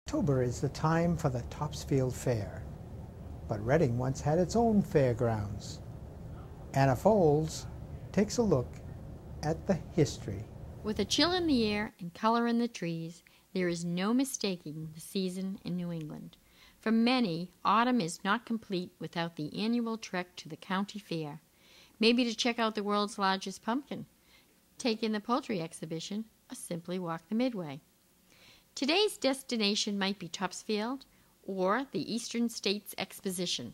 October is the time for the Topsfield Fair, but Reading once had its own fairgrounds. Anna Foles takes a look at the history. With a chill in the air and color in the trees, there is no mistaking the season in New England. For many, autumn is not complete without the annual trek to the county fair, maybe to check out the world's largest pumpkin, take in the poultry exhibition, or simply walk the Midway. Today's destination might be Topsfield or the Eastern States Exposition.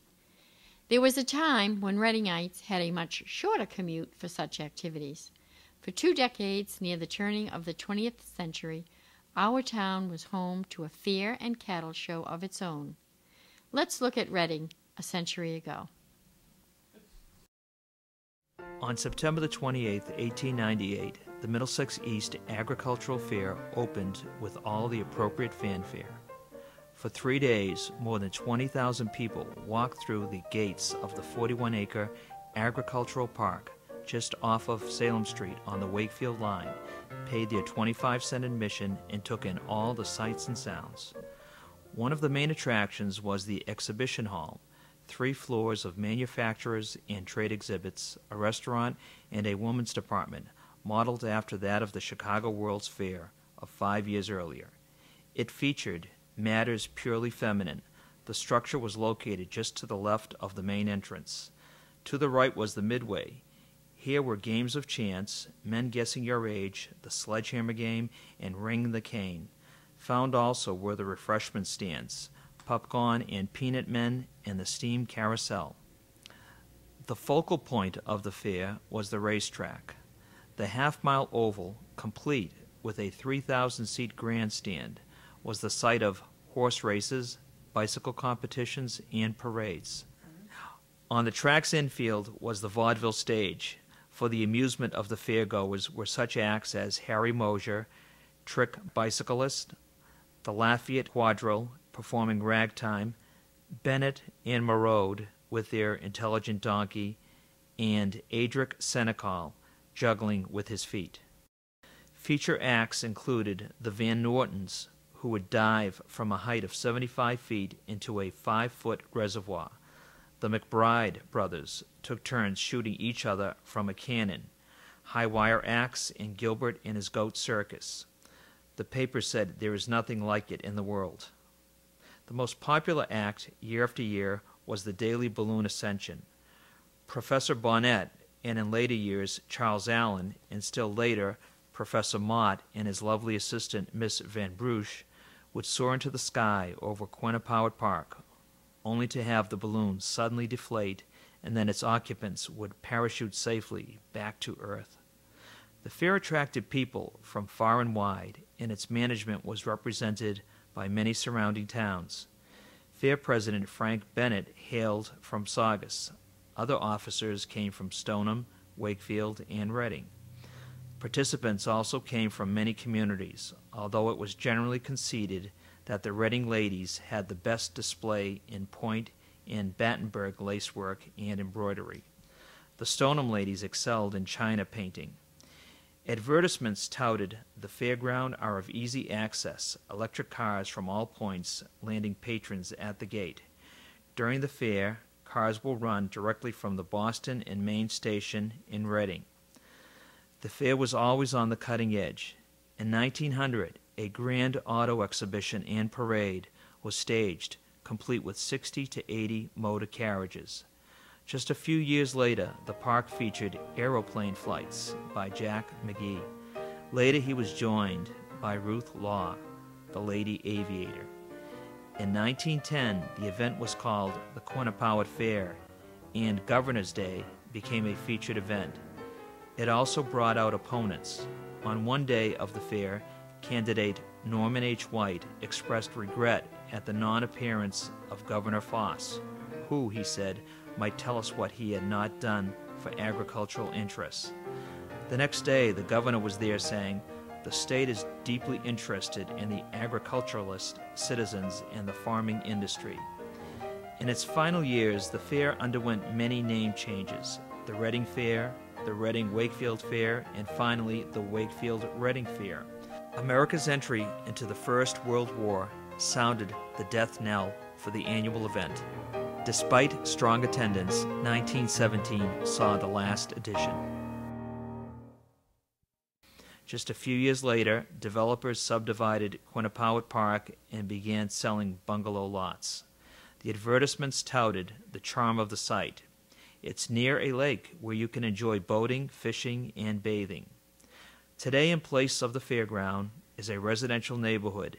There was a time when Readingites had a much shorter commute for such activities. For 2 decades, near the turning of the 20th century, our town was home to a fair and cattle show of its own. Let's look at Reading a century ago. On September the 28th, 1898, the Middlesex East Agricultural Fair opened with all the appropriate fanfare. For 3 days, more than 20,000 people walked through the gates of the 41-acre agricultural park just off of Salem Street on the Wakefield line, paid their 25-cent admission, and took in all the sights and sounds. One of the main attractions was the exhibition hall, 3 floors of manufacturers and trade exhibits, a restaurant, and a women's department, modeled after that of the Chicago World's Fair of 5 years earlier. It featured matters purely feminine. The structure was located just to the left of the main entrance. To the right was the Midway. Here were games of chance, men guessing your age, the sledgehammer game, and ring the cane. Found also were the refreshment stands, popcorn and peanut men, and the steam carousel. The focal point of the fair was the racetrack. The half-mile oval, complete with a 3,000-seat grandstand, was the site of horse races, bicycle competitions, and parades. On the track's infield was the vaudeville stage. For the amusement of the fairgoers were such acts as Harry Mosier, Trick Bicyclist, the Lafayette Quadrille performing ragtime, Bennett and Marode with their intelligent donkey, and Adric Senecal juggling with his feet. Feature acts included the Van Nortons, who would dive from a height of 75 feet into a 5-foot reservoir. The McBride brothers took turns shooting each other from a cannon. High wire acts and Gilbert and his goat circus. The paper said there is nothing like it in the world. The most popular act year after year was the daily balloon ascension. Professor Bonnet, and in later years Charles Allen, and still later Professor Mott and his lovely assistant Miss Van Bruch, would soar into the sky over Quannapowitt Park, only to have the balloon suddenly deflate, and then its occupants would parachute safely back to Earth. The fair attracted people from far and wide, and its management was represented by many surrounding towns. Fair President Frank Bennett hailed from Saugus. Other officers came from Stoneham, Wakefield, and Reading. Participants also came from many communities, although it was generally conceded that the Reading ladies had the best display in point and Battenberg lacework and embroidery. The Stoneham ladies excelled in china painting. Advertisements touted the fairground are of easy access, electric cars from all points landing patrons at the gate. During the fair, cars will run directly from the Boston and Maine station in Reading. The fair was always on the cutting edge. In 1900, a grand auto exhibition and parade was staged, complete with 60 to 80 motor carriages. Just a few years later, the park featured aeroplane flights by Jack McGee. Later, he was joined by Ruth Law, the Lady Aviator. In 1910, the event was called the Quannapowitt Fair, and Governor's Day became a featured event. It also brought out opponents. On one day of the fair, candidate Norman H. White expressed regret at the non-appearance of Governor Foss, who, he said, might tell us what he had not done for agricultural interests. The next day, the governor was there saying, "The state is deeply interested in the agriculturalist citizens and the farming industry." In its final years, the fair underwent many name changes: the Reading Fair, the Reading Wakefield Fair, and finally the Wakefield Reading Fair. America's entry into the First World War sounded the death knell for the annual event. Despite strong attendance, 1917 saw the last edition. Just a few years later, developers subdivided Quannapowitt Park and began selling bungalow lots. The advertisements touted the charm of the site. It's near a lake where you can enjoy boating, fishing, and bathing. Today, in place of the fairground, is a residential neighborhood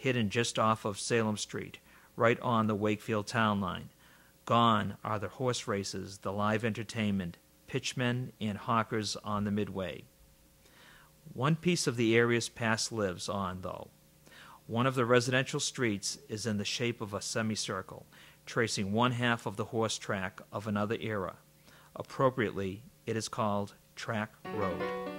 hidden just off of Salem Street, right on the Wakefield town line. Gone are the horse races, the live entertainment, pitchmen, and hawkers on the midway. One piece of the area's past lives on, though. One of the residential streets is in the shape of a semicircle, tracing one half of the horse track of another era. Appropriately, it is called Track Road.